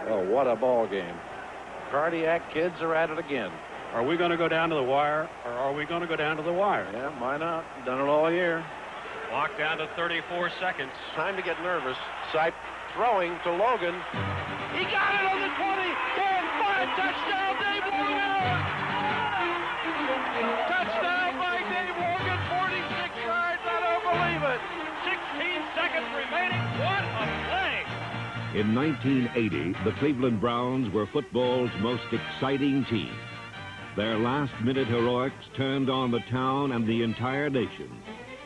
Oh, what a ball game. Cardiac Kids are at it again. Are we going to go down to the wire, or are we going to go down to the wire? Yeah, why not? Done it all year. Clock down to 34 seconds. Time to get nervous. Sipe throwing to Logan. He got it on the 20, 10, 5, touchdown, Dave Logan! Touchdown by Dave Logan, 46 yards, I don't believe it. 16 seconds remaining, what a play! In 1980, the Cleveland Browns were football's most exciting team. Their last-minute heroics turned on the town and the entire nation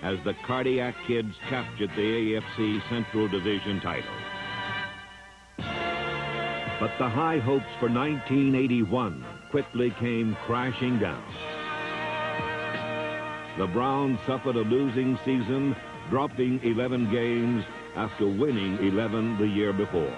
as the Cardiac Kids captured the AFC Central Division title. But the high hopes for 1981 quickly came crashing down. The Browns suffered a losing season, dropping 11 games after winning 11 the year before.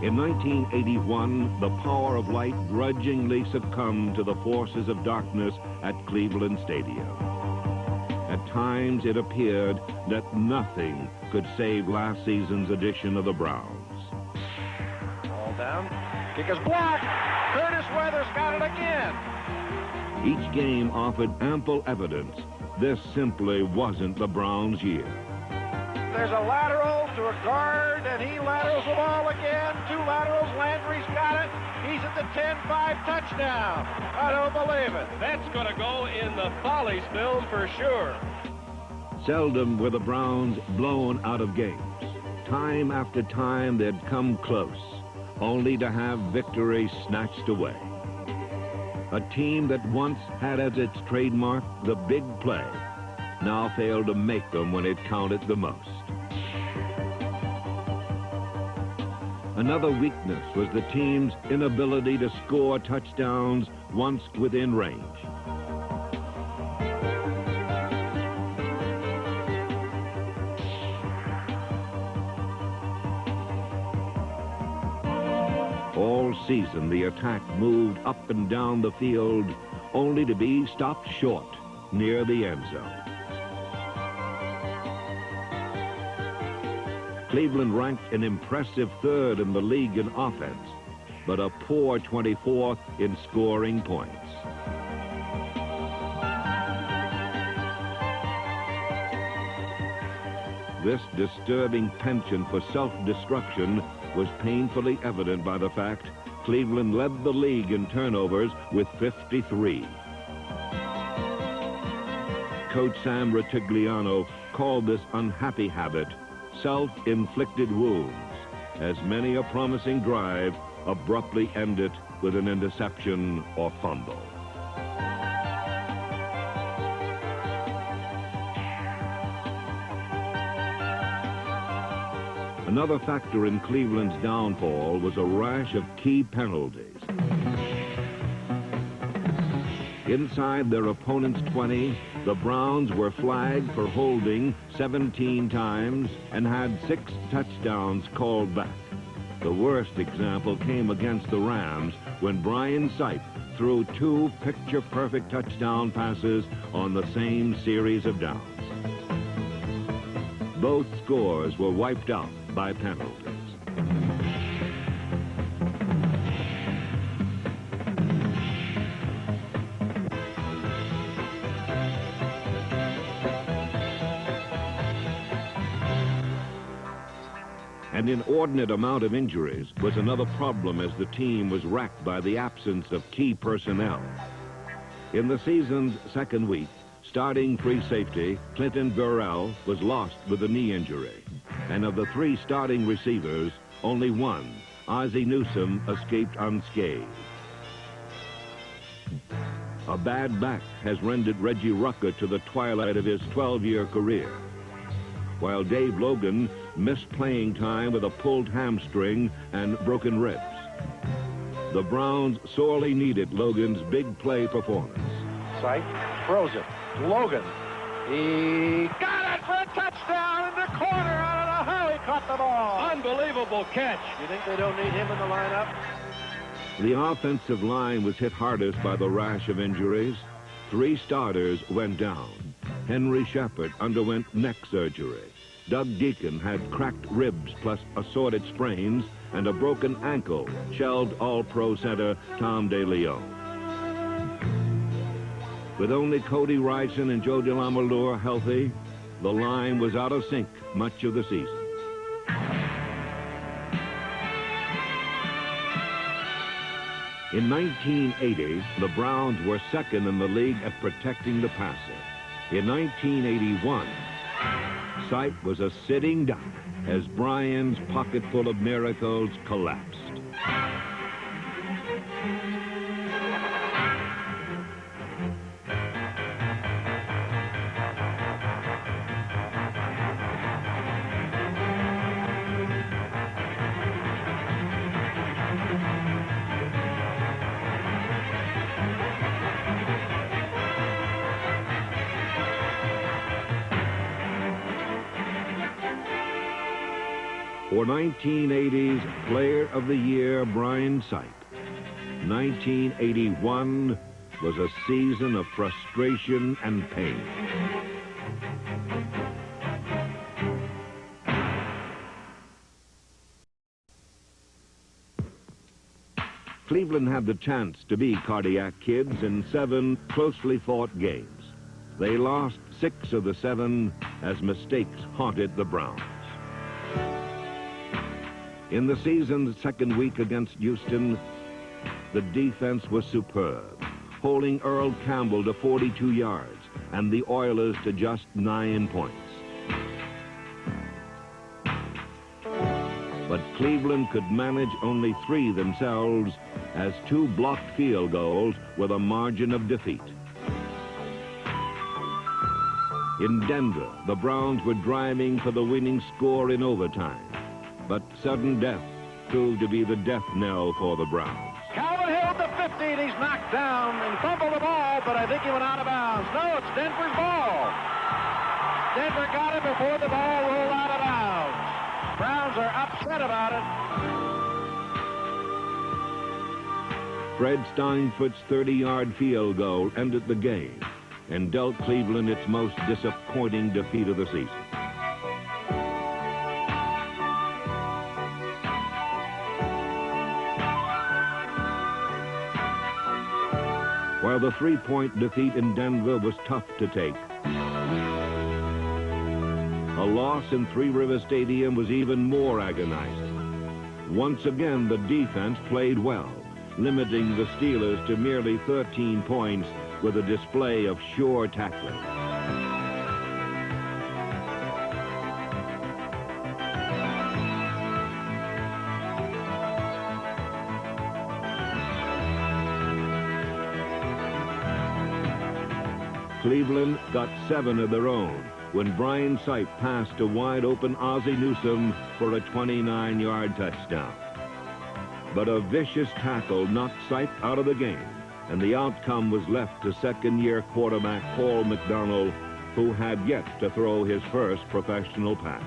In 1981, the power of light grudgingly succumbed to the forces of darkness at Cleveland Stadium. At times, it appeared that nothing could save last season's edition of the Browns. Ball down. Kick is blocked. Curtis Weathers got it again. Each game offered ample evidence this simply wasn't the Browns' year. There's a lateral to a guard, and he laterals the ball again. 2 laterals. Landry's got it. He's at the 10-5 touchdown. I don't believe it. That's going to go in the Follies film for sure. Seldom were the Browns blown out of games. Time after time, they'd come close, only to have victory snatched away. A team that once had as its trademark the big play now failed to make them when it counted the most. Another weakness was the team's inability to score touchdowns once within range. All season, the attack moved up and down the field, only to be stopped short near the end zone. Cleveland ranked an impressive 3rd in the league in offense, but a poor 24th in scoring points. This disturbing penchant for self-destruction was painfully evident by the fact Cleveland led the league in turnovers with 53. Coach Sam Rutigliano called this unhappy habit self-inflicted wounds, as many a promising drive abruptly ended with an interception or fumble. Another factor in Cleveland's downfall was a rash of key penalties. Inside their opponent's 20, the Browns were flagged for holding 17 times and had 6 touchdowns called back. The worst example came against the Rams when Brian Sipe threw 2 picture-perfect touchdown passes on the same series of downs. Both scores were wiped out by penalties. An inordinate amount of injuries was another problem as the team was racked by the absence of key personnel. In the season's second week, starting free safety Clinton Burrell was lost with a knee injury. And of the 3 starting receivers, only one, Ozzie Newsome, escaped unscathed. A bad back has rendered Reggie Rucker to the twilight of his 12-year career, while Dave Logan missed playing time with a pulled hamstring and broken ribs. The Browns sorely needed Logan's big play performance. Sipe throws it. Logan. He got it for a touchdown in the corner. I don't know how he caught the ball. Unbelievable catch. You think they don't need him in the lineup? The offensive line was hit hardest by the rash of injuries. 3 starters went down. Henry Shepard underwent neck surgery. Doug Deacon had cracked ribs plus assorted sprains, and a broken ankle shelved All-Pro center Tom DeLeon. With only Cody Ryson and Joe DeLamalure healthy, the line was out of sync much of the season. In 1980, the Browns were second in the league at protecting the passer. In 1981, Sipe was a sitting duck as Brian's pocketful of miracles collapsed. For 1980's Player of the Year, Brian Sipe, 1981 was a season of frustration and pain. Cleveland had the chance to be cardiac kids in 7 closely fought games. They lost 6 of the 7 as mistakes haunted the Browns. In the season's second week against Houston, the defense was superb, holding Earl Campbell to 42 yards and the Oilers to just 9 points. But Cleveland could manage only 3 themselves, as 2 blocked field goals were the margin of defeat. In Denver, the Browns were driving for the winning score in overtime. But sudden death proved to be the death knell for the Browns. Calvin Hill at the 50, and he's knocked down and fumbled the ball, but I think he went out of bounds. No, it's Denver's ball. Denver got it before the ball rolled out of bounds. Browns are upset about it. Fred Steinfurt's 30-yard field goal ended the game and dealt Cleveland its most disappointing defeat of the season. While the 3-point defeat in Denver was tough to take, a loss in Three River Stadium was even more agonizing. Once again, the defense played well, limiting the Steelers to merely 13 points with a display of sure tackling. Cleveland got 7 of their own when Brian Sipe passed to wide-open Ozzie Newsome for a 29-yard touchdown. But a vicious tackle knocked Sipe out of the game, and the outcome was left to second-year quarterback Paul McDonald, who had yet to throw his first professional pass.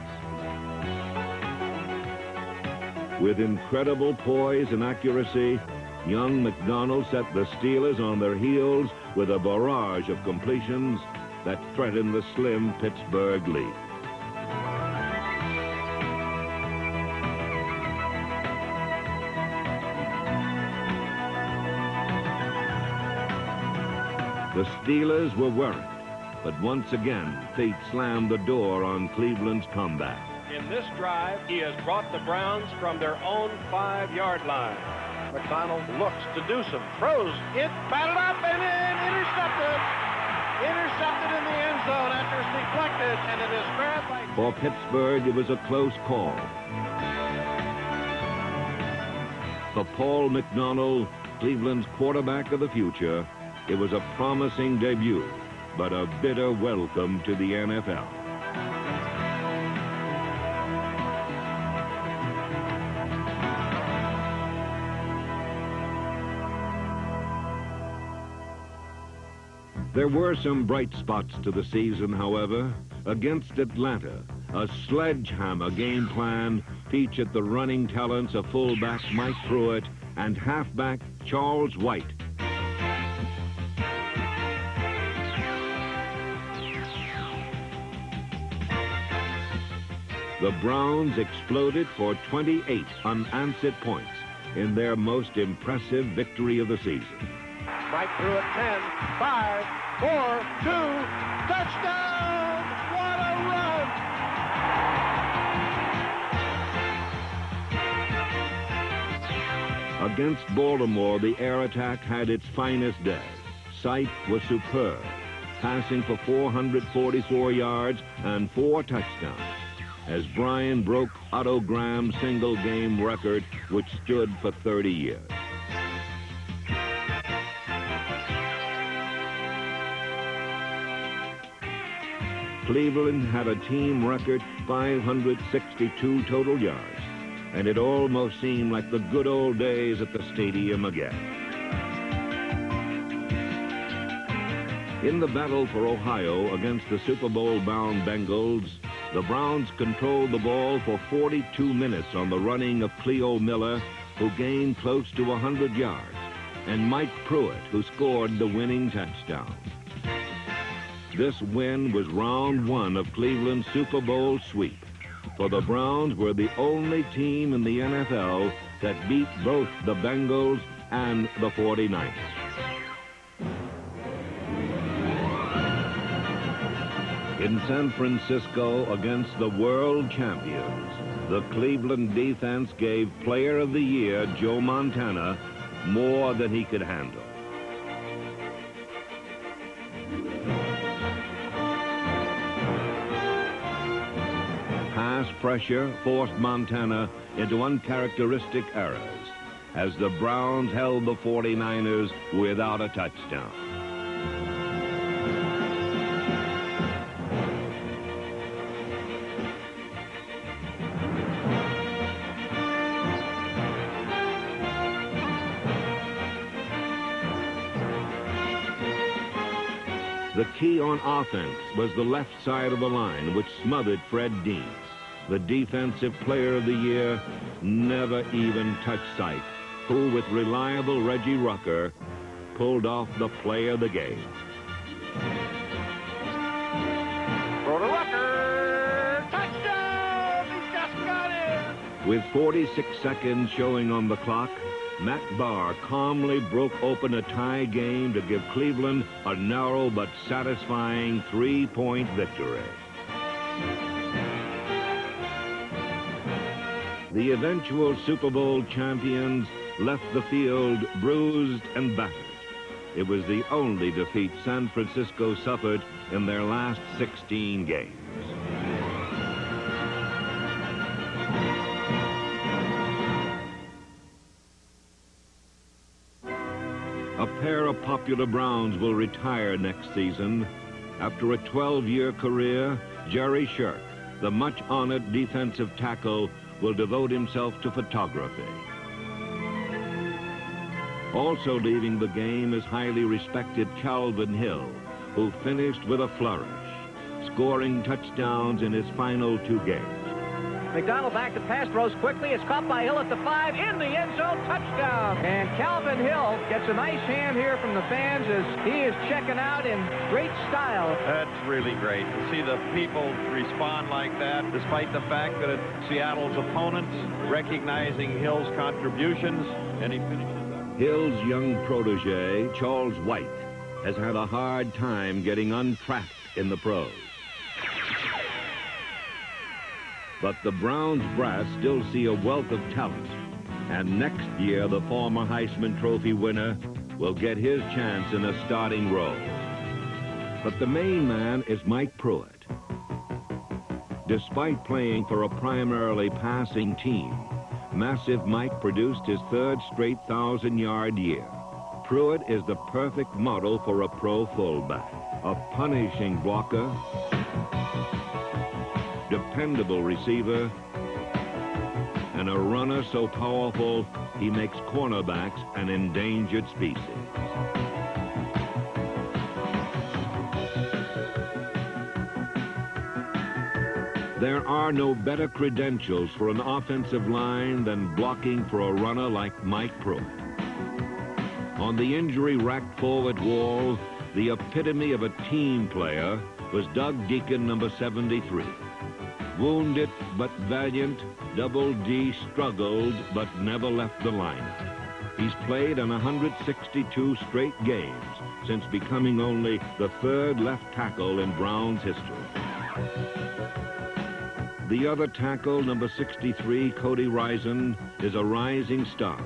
With incredible poise and accuracy, young McDonald set the Steelers on their heels with a barrage of completions that threatened the slim Pittsburgh lead. The Steelers were worried, but once again, fate slammed the door on Cleveland's comeback. In this drive, he has brought the Browns from their own 5-yard line. McDonald looks to do some throws. It batted up and in, intercepted. Intercepted in the end zone after it's deflected, and it is grabbed by... For Pittsburgh, it was a close call. For Paul McDonald, Cleveland's quarterback of the future, it was a promising debut, but a bitter welcome to the NFL. There were some bright spots to the season, however. Against Atlanta, a sledgehammer game plan featured the running talents of fullback Mike Pruitt and halfback Charles White. The Browns exploded for 28 unanswered points in their most impressive victory of the season. Mike threw it 10, 5, 4, 2, touchdown! What a run! Against Baltimore, the air attack had its finest day. Sight was superb, passing for 444 yards and 4 touchdowns, as Brian broke Otto Graham's single-game record, which stood for 30 years. Cleveland had a team record 562 total yards, and it almost seemed like the good old days at the stadium again. In the battle for Ohio against the Super Bowl-bound Bengals, the Browns controlled the ball for 42 minutes on the running of Cleo Miller, who gained close to 100 yards, and Mike Pruitt, who scored the winning touchdown. This win was round 1 of Cleveland's Super Bowl sweep, for the Browns were the only team in the NFL that beat both the Bengals and the 49ers. In San Francisco against the world champions, the Cleveland defense gave Player of the Year Joe Montana more than he could handle. Pass pressure forced Montana into uncharacteristic errors as the Browns held the 49ers without a touchdown. The key on offense was the left side of the line, which smothered Fred Dean. The Defensive Player of the Year never even touched Sight, who, with reliable Reggie Rucker, pulled off the play of the game. Throw to Rucker! Touchdown! He just got in! With 46 seconds showing on the clock, Matt Barr calmly broke open a tie game to give Cleveland a narrow but satisfying 3-point victory. The eventual Super Bowl champions left the field bruised and battered. It was the only defeat San Francisco suffered in their last 16 games. A pair of popular Browns will retire next season. After a 12-year career, Jerry Shirk, the much-honored defensive tackle, will devote himself to photography. Also leaving the game is highly respected Calvin Hill, who finished with a flourish, scoring touchdowns in his final 2 games. McDonald back to pass, throws quickly. It's caught by Hill at the 5, in the end zone, touchdown. And Calvin Hill gets a nice hand here from the fans as he is checking out in great style. That's really great to see the people respond like that, despite the fact that it's Seattle's opponents recognizing Hill's contributions, and he finishes up. Hill's young protege, Charles White, has had a hard time getting untracked in the pros. But the Browns brass still see a wealth of talent, and next year the former Heisman Trophy winner will get his chance in a starting role. But the main man is Mike Pruitt. Despite playing for a primarily passing team, Massive Mike produced his 3rd straight 1,000-yard year. Pruitt is the perfect model for a pro fullback, a punishing blocker, dependable receiver, and a runner so powerful he makes cornerbacks an endangered species. There are no better credentials for an offensive line than blocking for a runner like Mike Pruitt. On the injury-racked forward wall, the epitome of a team player was Doug Deacon, number 73. Wounded but valiant, Double D struggled but never left the lineup. He's played in 162 straight games since becoming only the third left tackle in Browns history. The other tackle, number 63, Cody Rison, is a rising star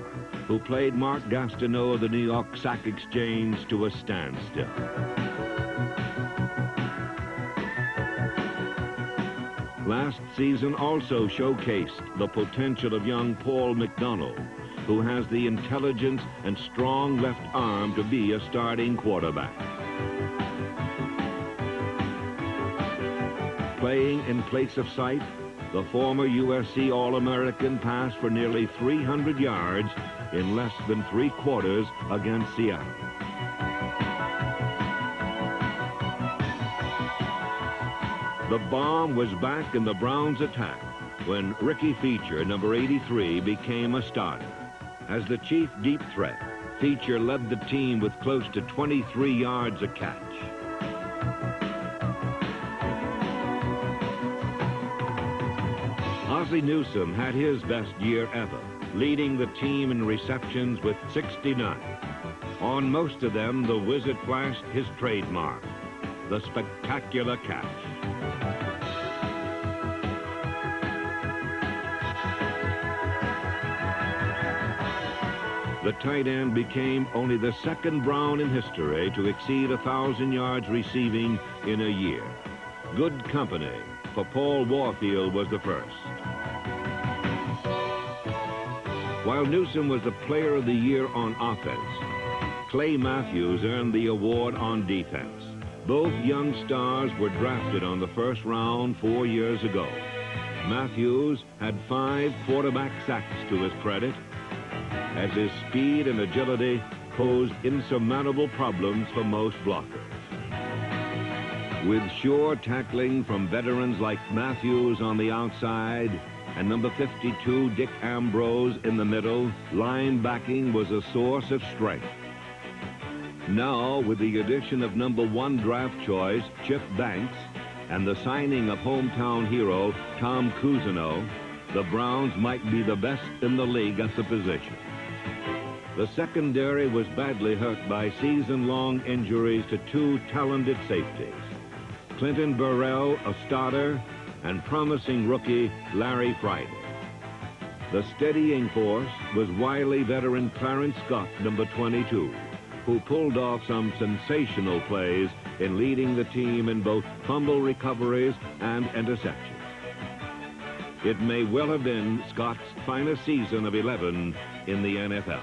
who played Mark Gastineau of the New York Sack Exchange to a standstill. Last season also showcased the potential of young Paul McDonald, who has the intelligence and strong left arm to be a starting quarterback. Playing in place of sight, the former USC All-American passed for nearly 300 yards in less than 3 quarters against Seattle. The bomb was back in the Browns' attack when Ricky Feature, number 83, became a starter. As the chief deep threat, Feature led the team with close to 23 yards a catch. Ozzie Newsome had his best year ever, leading the team in receptions with 69. On most of them, the Wizard flashed his trademark, the spectacular catch. The tight end became only the second Brown in history to exceed 1,000 yards receiving in a year. Good company, for Paul Warfield was the first. While Newsome was the player of the year on offense, Clay Matthews earned the award on defense. Both young stars were drafted on the first round 4 years ago. Matthews had 5 quarterback sacks to his credit, as his speed and agility posed insurmountable problems for most blockers. With sure tackling from veterans like Matthews on the outside and number 52, Dick Ambrose, in the middle, linebacking was a source of strength. Now, with the addition of number 1 draft choice, Chip Banks, and the signing of hometown hero Tom Cousineau, the Browns might be the best in the league at the position. The secondary was badly hurt by season-long injuries to 2 talented safeties, Clinton Burrell, a starter, and promising rookie Larry Friday. The steadying force was wily veteran Clarence Scott, number 22, who pulled off some sensational plays in leading the team in both fumble recoveries and interceptions. It may well have been Scott's finest season of 11 in the NFL.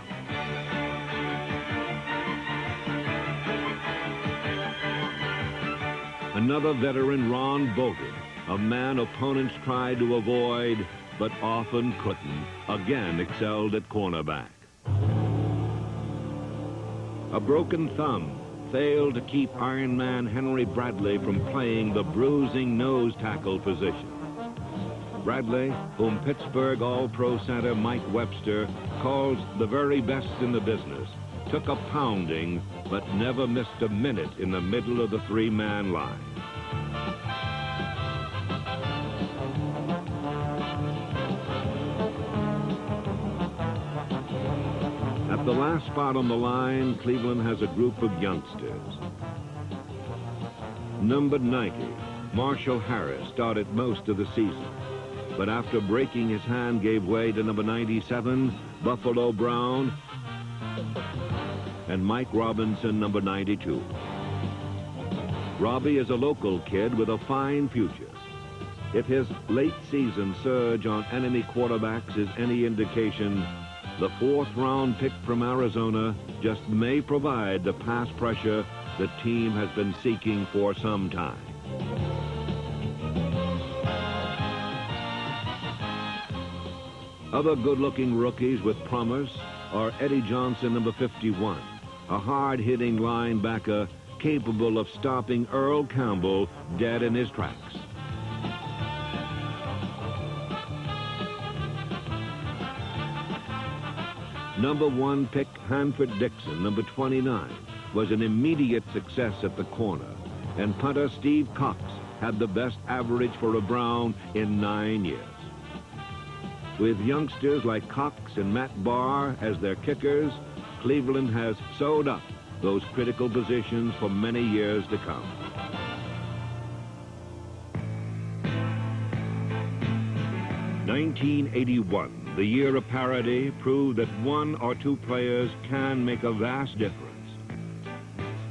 Another veteran, Ron Bolton, a man opponents tried to avoid but often couldn't, again excelled at cornerback. A broken thumb failed to keep Iron Man Henry Bradley from playing the bruising nose tackle position. Bradley, whom Pittsburgh All-Pro center Mike Webster calls the very best in the business, took a pounding but never missed a minute in the middle of the 3-man line. At the last spot on the line, Cleveland has a group of youngsters. Number 90, Marshall Harris, started most of the season, but after breaking his hand gave way to number 97, Buffalo Brown, and Mike Robinson, number 92. Robbie is a local kid with a fine future. If his late season surge on enemy quarterbacks is any indication, the 4th-round pick from Arizona just may provide the pass pressure the team has been seeking for some time. Other good-looking rookies with promise are Eddie Johnson, number 51, a hard-hitting linebacker capable of stopping Earl Campbell dead in his tracks. Number 1 pick Hanford Dixon, number 29, was an immediate success at the corner, and punter Steve Cox had the best average for a Brown in 9 years. With youngsters like Cox and Matt Barr as their kickers, Cleveland has sewed up those critical positions for many years to come. "1981, the year of parity, proved that 1 or 2 players can make a vast difference.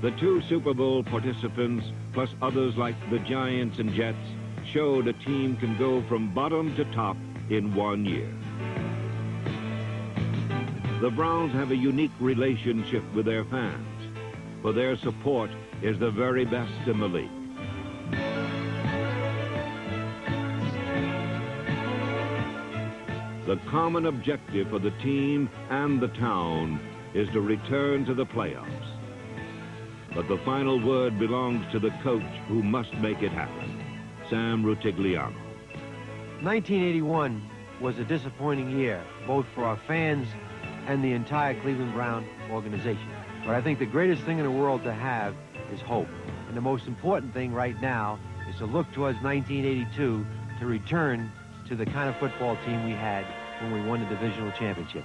The 2 Super Bowl participants, plus others like the Giants and Jets, showed a team can go from bottom to top in 1 year. The Browns have a unique relationship with their fans, for their support is the very best in the league. The common objective for the team and the town is to return to the playoffs. But the final word belongs to the coach who must make it happen, Sam Rutigliano. 1981 was a disappointing year, both for our fans and the entire Cleveland Brown organization. But I think the greatest thing in the world to have is hope. And the most important thing right now is to look towards 1982 to return to the kind of football team we had when we won the divisional championship.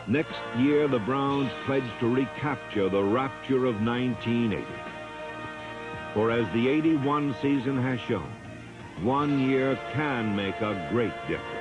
Next year, the Browns pledged to recapture the rapture of 1980. For as the '81 season has shown, 1 year can make a great difference.